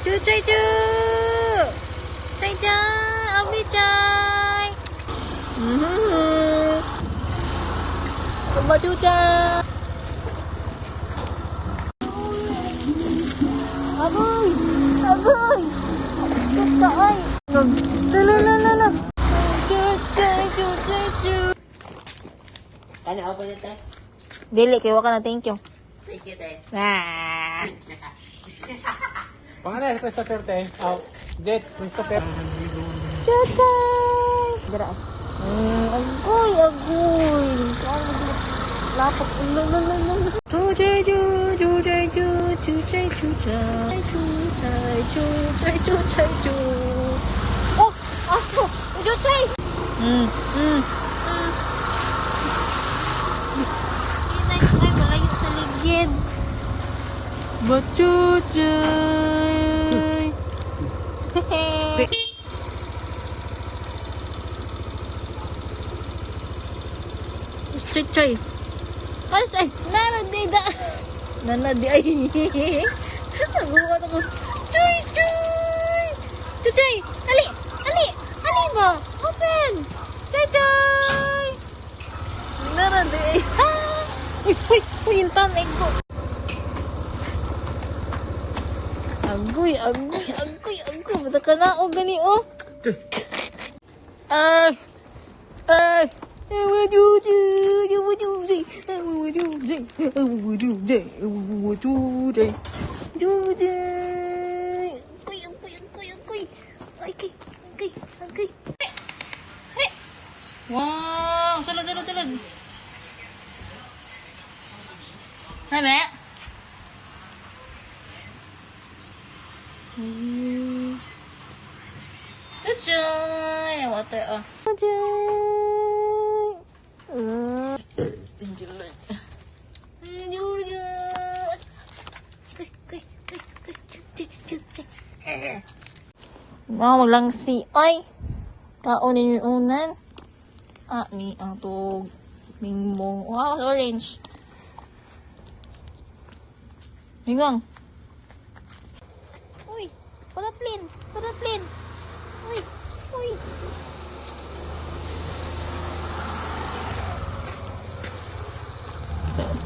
Chuchay chu! Chay chay! Abi chay! Ba chuchay! Agoy! Agoy! Ganda ay! Lalalala! Chuchay! Chuchay chu! Ano ako pa dito? Dili, kaya ka na thank you. Thank you, te. Ah! Pangalan, Christopher, te. Oh, Jet, Christopher. Chuchay! Dira. Agoy! Agoy! Lapok. Chuchay chu! Chuchay chu! Chuchay chuchay! Chuchay chuchay! Chuchay chu! Oh! Aso! Chuchay! Ay, malayo sa ligid. Bachuchay! Chay! Ay, chay! Nanadi da! Nanadi ay! Nagulat ako. Chay! Chay! Chay! Ali! Ali! Ali ba? Open! Chay! Chay! Nanadi ay! Uy! Uy! Uy! Yung tanay ko! Agoy! Agoy! Agoy! Agoy! Bata ka na o gani o! Ay! Ay! Wow, sulod. Hai mẹ. Good joy. Water oh. Good Wow, langsi. Ay! Kaunin yung unan. Ah, may atog. Mingbong. Wow, orange. Mingong. Uy! Paraplin! Uy! Uy!